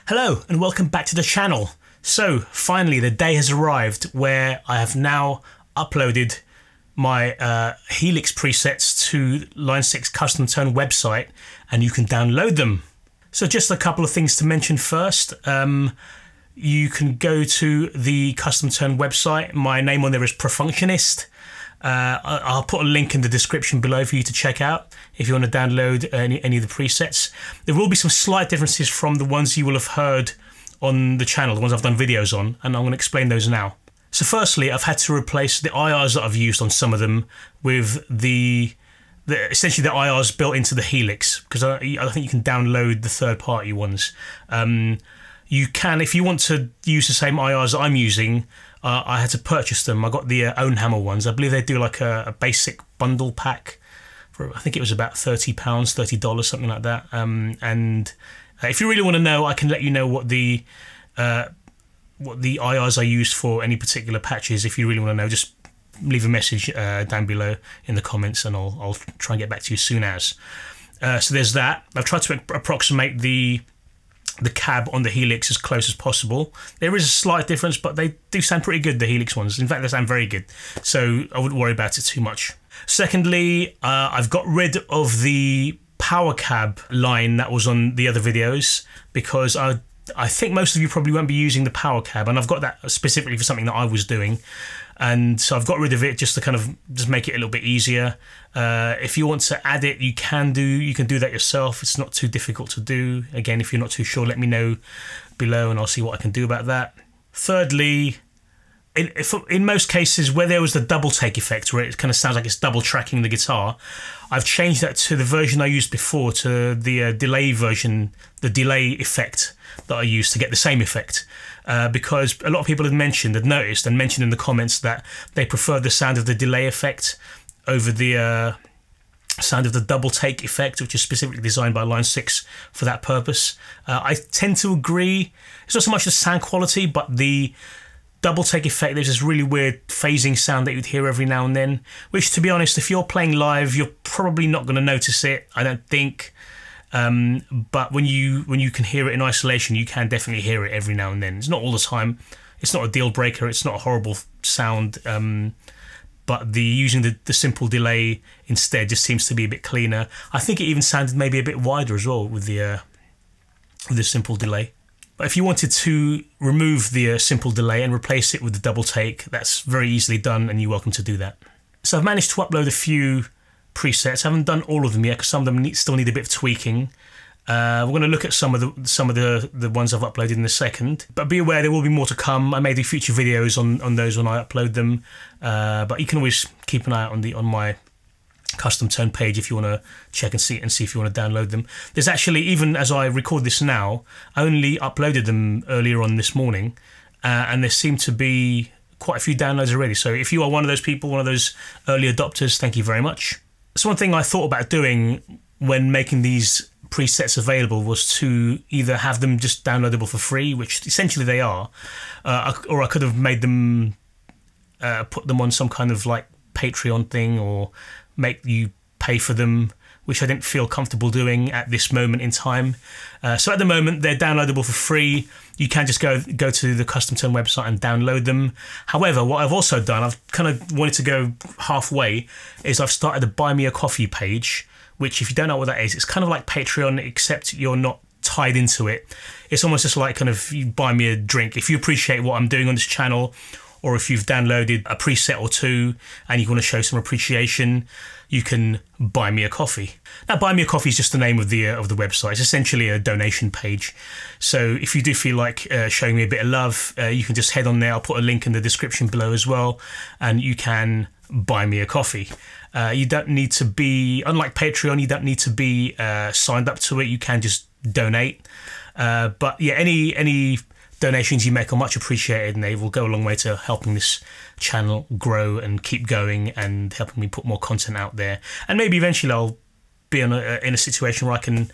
Hello and welcome back to the channel. So finally the day has arrived where I have now uploaded my Helix presets to Line 6 Custom Tone website and you can download them. So just a couple of things to mention first. You can go to the Custom Tone website. My name on there is Profunctionist. I'll put a link in the description below for you to check out if you want to download any of the presets. There will be some slight differences from the ones you will have heard on the channel, the ones I've done videos on, and I'm going to explain those now. So firstly, I've had to replace the IRs that I've used on some of them with essentially the IRs built into the Helix, because I think you can download the third-party ones. You can, if you want to use the same IRs that I'm using, I had to purchase them. I got the Auient ones. I believe they do like a basic bundle pack for, I think it was about £30, $30, something like that. And if you really want to know, I can let you know what the IRs I used for any particular patches. If you really want to know, just leave a message down below in the comments and I'll try and get back to you as soon as. So there's that. I've tried to approximate the cab on the Helix as close as possible. There is a slight difference, but they do sound pretty good, the Helix ones. In fact, they sound very good, so I wouldn't worry about it too much. Secondly, I've got rid of the power cab line that was on the other videos because I think most of you probably won't be using the power cab, and I've got that specifically for something that I was doing. And so I've got rid of it just to kind of just make it a little bit easier. If you want to add it, you can do that yourself. It's not too difficult to do. Again, if you're not too sure, let me know below and I'll see what I can do about that. Thirdly, in most cases where there was the double take effect, where it kind of sounds like it's double tracking the guitar, I've changed that to the version I used before, to the delay version, the delay effect that I used to get the same effect. Because a lot of people had noticed and mentioned in the comments that they prefer the sound of the delay effect over the sound of the double take effect, which is specifically designed by Line 6 for that purpose. I tend to agree. It's not so much the sound quality, but the double take effect, there's this really weird phasing sound that you'd hear every now and then, which, to be honest, if you're playing live, you're probably not going to notice it, I don't think. But when you can hear it in isolation, you can definitely hear it every now and then. It's not all the time. It's not a deal breaker. It's not a horrible sound. But using the simple delay instead just seems to be a bit cleaner. I think it even sounded maybe a bit wider as well with the simple delay. But if you wanted to remove the simple delay and replace it with the double take, that's very easily done, and you're welcome to do that. So I've managed to upload a few presets. I haven't done all of them yet because some of them still need a bit of tweaking. We're going to look at some of the ones I've uploaded in a second, but be aware there will be more to come. I may do future videos on those when I upload them, but you can always keep an eye out on my custom tone page if you want to check and see if you want to download them. There's actually, even as I record this now, I only uploaded them earlier on this morning, and there seem to be quite a few downloads already. So if you are one of those people, one of those early adopters, thank you very much. So one thing I thought about doing when making these presets available was to either have them just downloadable for free, which essentially they are, or I could have made them, put them on some kind of like Patreon thing, or make you pay for them, which I didn't feel comfortable doing at this moment in time. So at the moment they're downloadable for free. You can just go to the Custom Tone website and download them. However, what I've also done, I've kind of wanted to go halfway, is I've started a Buy Me a Coffee page, which, if you don't know what that is, it's kind of like Patreon, except you're not tied into it. It's almost just like kind of, you buy me a drink. If you appreciate what I'm doing on this channel, or if you've downloaded a preset or two and you want to show some appreciation, you can buy me a coffee. Now, Buy Me a Coffee is just the name of the website. It's essentially a donation page. So if you do feel like showing me a bit of love, you can just head on there. I'll put a link in the description below as well, and you can buy me a coffee. You don't need to be, unlike Patreon, you don't need to be signed up to it. You can just donate. But yeah, any donations you make are much appreciated, and they will go a long way to helping this channel grow and keep going, and helping me put more content out there. And maybe eventually I'll be in a situation where I can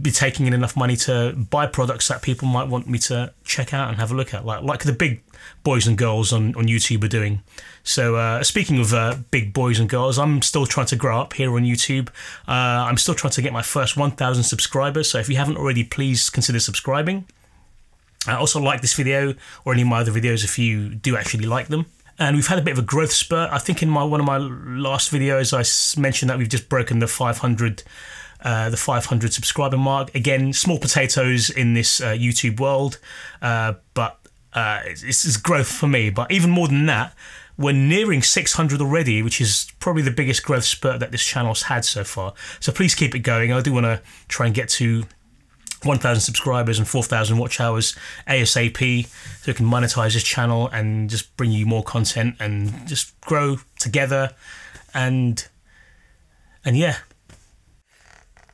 be taking in enough money to buy products that people might want me to check out and have a look at, like the big boys and girls on YouTube are doing. So speaking of big boys and girls, I'm still trying to grow up here on YouTube. I'm still trying to get my first 1,000 subscribers, so if you haven't already, please consider subscribing. Also like this video or any of my other videos if you do actually like them. And we've had a bit of a growth spurt. I think in one of my last videos I mentioned that we've just broken the 500 subscriber mark. Again, small potatoes in this YouTube world, but it's growth for me. But even more than that, we're nearing 600 already, which is probably the biggest growth spurt that this channel's had so far. So please keep it going. I do want to try and get to 1,000 subscribers and 4,000 watch hours ASAP, so we can monetize this channel and just bring you more content and just grow together. And yeah.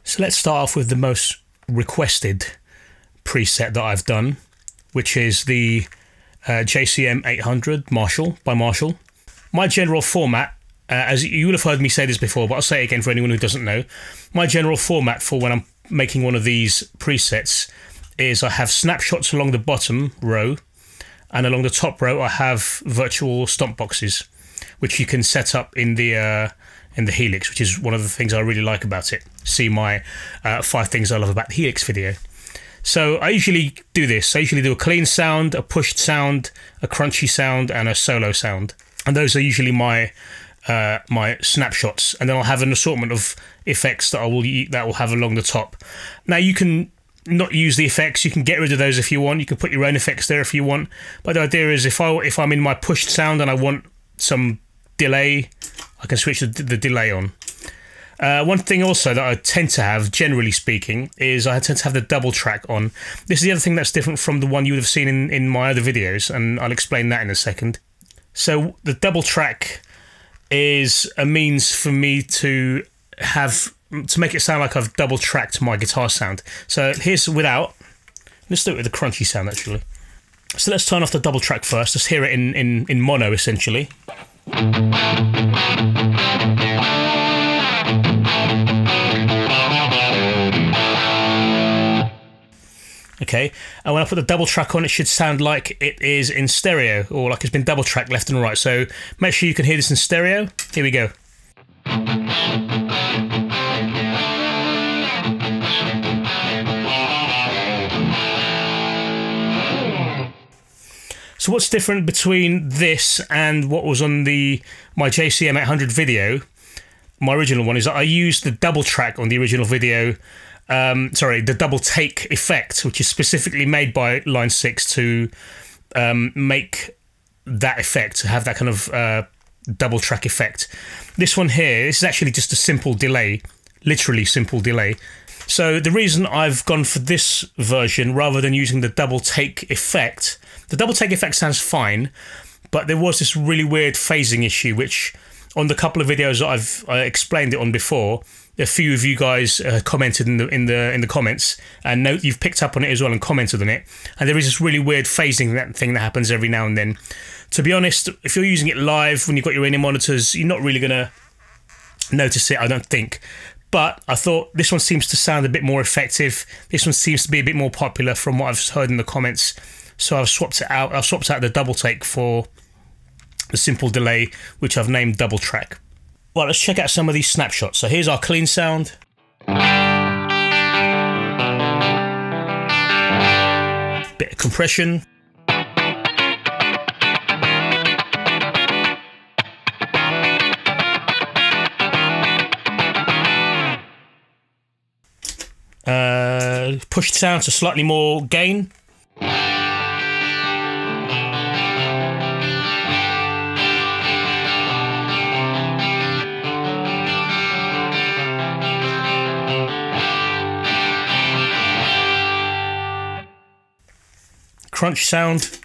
So let's start off with the most requested preset that I've done, which is the JCM 800 Marshall by Marshall. My general format, as you would have heard me say this before, but I'll say it again for anyone who doesn't know. My general format for when I'm making one of these presets is I have snapshots along the bottom row, and along the top row I have virtual stomp boxes, which you can set up in the Helix, which is one of the things I really like about it. See my 5 things I love about the Helix video. So I usually do this. I usually do a clean sound, a pushed sound, a crunchy sound, and a solo sound, and those are usually my my snapshots. And then I'll have an assortment of effects that will have along the top. Now you can not use the effects. You can get rid of those if you want. You can put your own effects there if you want. But the idea is if I'm in my pushed sound and I want some delay, I can switch the delay on. One thing also that I tend to have, generally speaking, is I tend to have the double track on. This is the other thing that's different from the one you would have seen in my other videos, and I'll explain that in a second. So the double track is a means for me to make it sound like I've double tracked my guitar sound. So here's without. Let's do it with the crunchy sound actually. So let's turn off the double track first. Let's hear it in mono essentially. Okay, and when I put the double track on, it should sound like it is in stereo, or like it's been double tracked left and right. So make sure you can hear this in stereo. Here we go. So what's different between this and what was on my JCM 800 video, my original one, is that I used the double track on the original video. The double take effect, which is specifically made by Line 6 to make that effect, to have that kind of double track effect. This one here, this is actually just a simple delay, literally simple delay. So the reason I've gone for this version rather than using the double take effect, the double take effect sounds fine, but there was this really weird phasing issue, which on the couple of videos that I've explained it on before, a few of you guys commented in the comments, and note you've picked up on it as well and commented on it. And there is this really weird phasing thing that happens every now and then. To be honest, if you're using it live when you've got your in-ear monitors, you're not really gonna notice it, I don't think. But I thought this one seems to sound a bit more effective. This one seems to be a bit more popular from what I've heard in the comments. So I've swapped it out. I've swapped out the double take for the simple delay, which I've named double track. Well, let's check out some of these snapshots. So here's our clean sound. Bit of compression. Pushed sound, so slightly more gain. Crunch sound.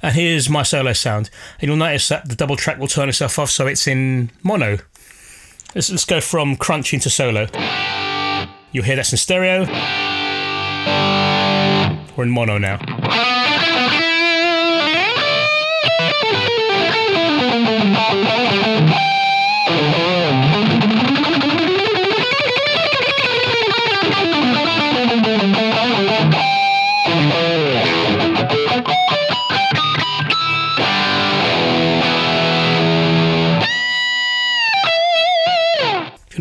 And here's my solo sound. And you'll notice that the double track will turn itself off, so it's in mono. Let's go from crunch into solo. You'll hear that's in stereo. We're in mono now.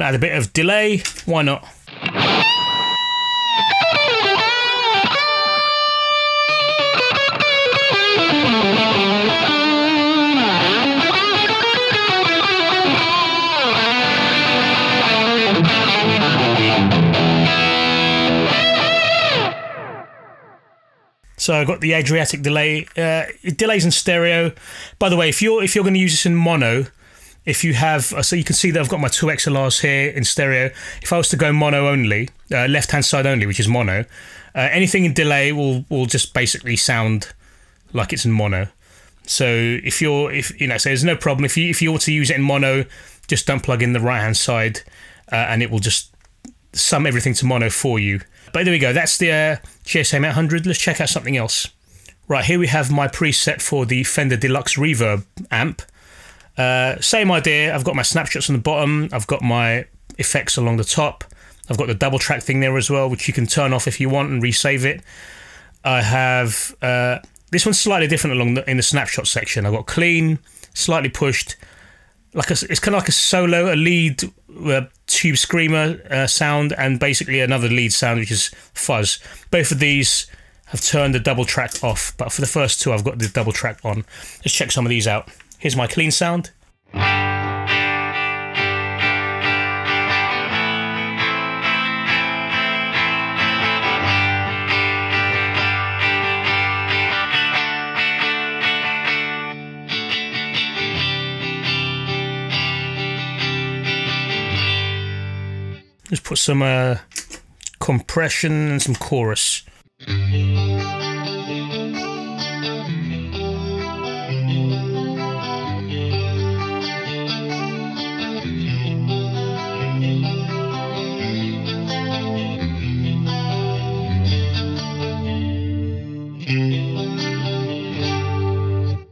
Add a bit of delay, why not? So I've got the Adriatic delay. It delays in stereo. By the way, if you're going to use this in mono, if you have, so you can see that I've got my two XLRs here in stereo. If I was to go mono only, left-hand side only, which is mono, anything in delay will just basically sound like it's in mono. So if you know, so there's no problem. If you want to use it in mono, just don't plug in the right-hand side, and it will just sum everything to mono for you. But there we go, that's the JCM 800. Let's check out something else. Right, here we have my preset for the Fender Deluxe Reverb amp. Same idea, I've got my snapshots on the bottom, I've got my effects along the top, I've got the double track thing there as well, which you can turn off if you want and resave it. I have, this one's slightly different in the snapshot section. I've got clean, slightly pushed, it's kind of like a solo, a lead tube screamer sound, and basically another lead sound, which is fuzz. Both of these have turned the double track off, but for the first two I've got the double track on. Let's check some of these out. Here's my clean sound. Let's put some compression and some chorus.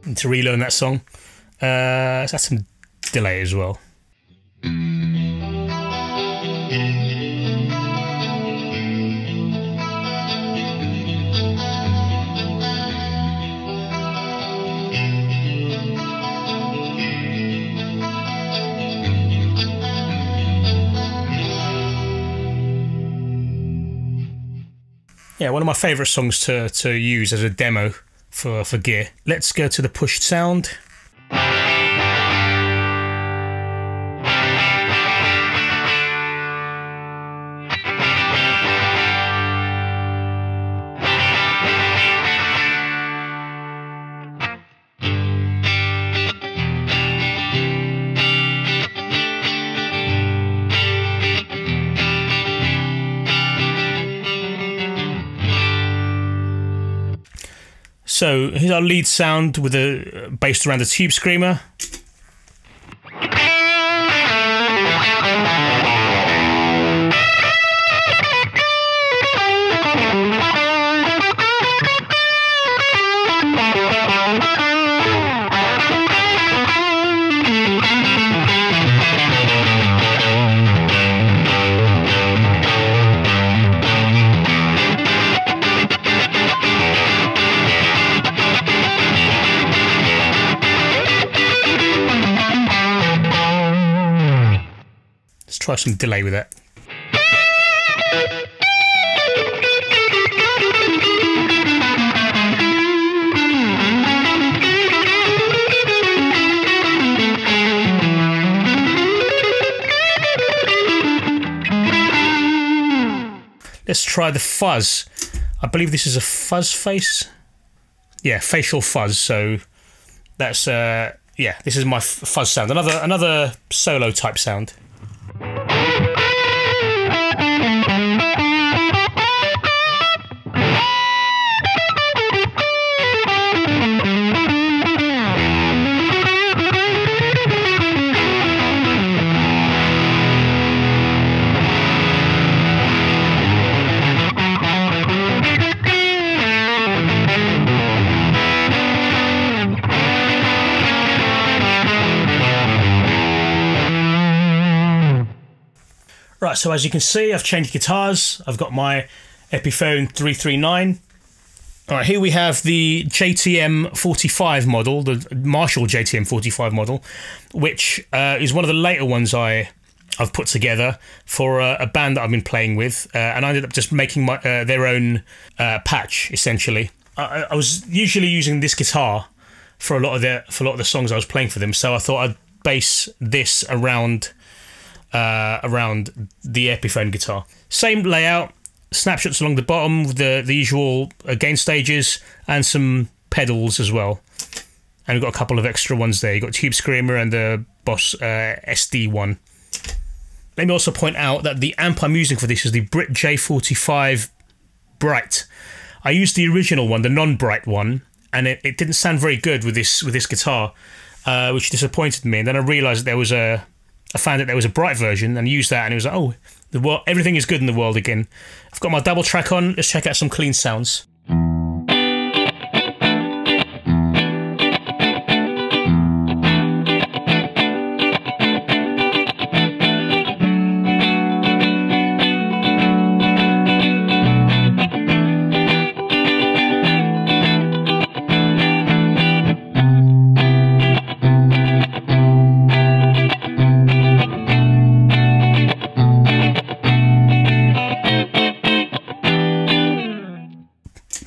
And to relearn that song, let's add some delay as well. Yeah, one of my favourite songs to use as a demo for gear. Let's go to the pushed sound. So here's our lead sound with based around the tube screamer. Try some delay with that. Let's try the fuzz. I believe this is a fuzz face. Yeah, facial fuzz. So that's yeah, this is my fuzz sound. Another solo type sound. Right, so as you can see, I've changed guitars. I've got my Epiphone 339. All right, here we have the JTM 45 model, the Marshall JTM 45 model, which is one of the later ones I I've put together for a band that I've been playing with, and I ended up just making my their own patch essentially. I was usually using this guitar for a lot of the songs I was playing for them, so I thought I'd base this around the Epiphone guitar. Same layout, snapshots along the bottom with the usual gain stages and some pedals as well. And we've got a couple of extra ones there. You've got Tube Screamer and the Boss SD1. Let me also point out that the amp I'm using for this is the Brit J45 Bright. I used the original one, the non-bright one, and it didn't sound very good with this guitar, which disappointed me. And then I realised that I found that there was a bright version and used that, and it was like, oh, everything is good in the world again. I've got my double track on. Let's check out some clean sounds.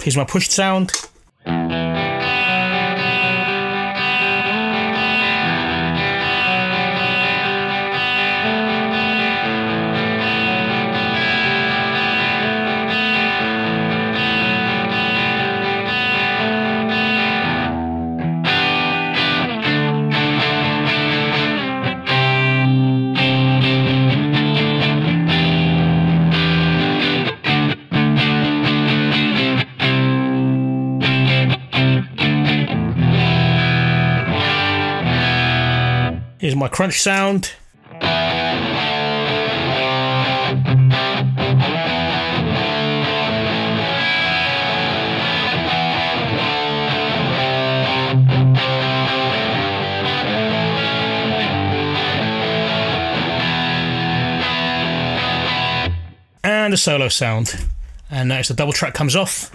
Here's my pushed sound. Here's my crunch sound. And the solo sound. And now as the double track comes off.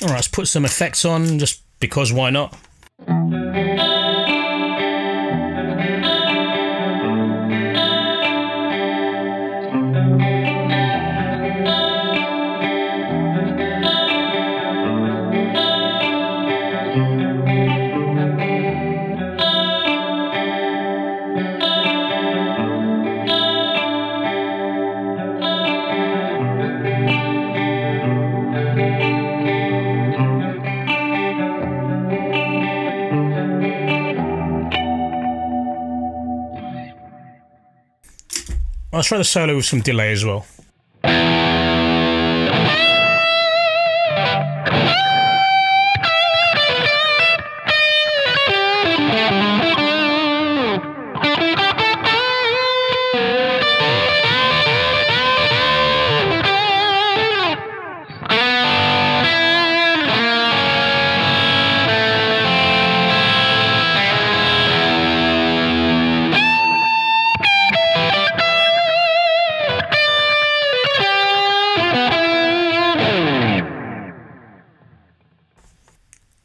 Alright, let's put some effects on, just because why not? I'll try the solo with some delay as well.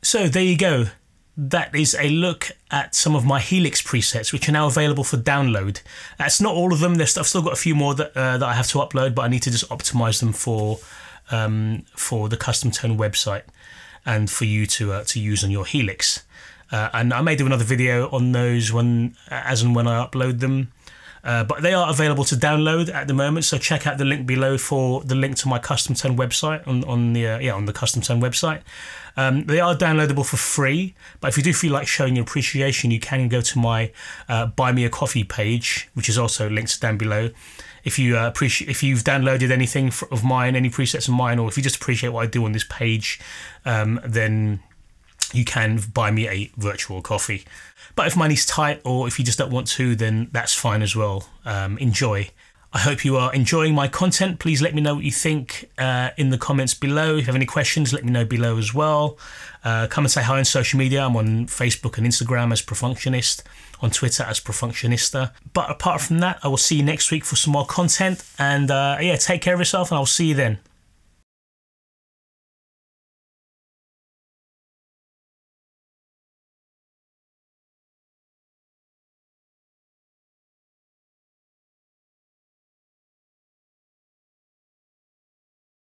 So there you go. That is a look at some of my Helix presets, which are now available for download. That's not all of them. I've still got a few more that I have to upload, but I need to just optimize them for the Custom Tone website and for you to use on your Helix. And I may do another video on those as and when I upload them. But they are available to download at the moment, so check out the link below for the link to my Custom Tone website on the Custom Tone website. They are downloadable for free, but if you do feel like showing your appreciation, you can go to my Buy Me a Coffee page, which is also linked down below. If you've downloaded anything of mine, any presets of mine, or if you just appreciate what I do on this page, then you can buy me a virtual coffee. But if money's tight, or if you just don't want to, then that's fine as well. Enjoy. I hope you are enjoying my content. Please let me know what you think in the comments below. If you have any questions, let me know below as well. Come and say hi on social media. I'm on Facebook and Instagram as Profunctionist, on Twitter as Profunctionista. But apart from that, I will see you next week for some more content. And yeah, take care of yourself, and I'll see you then.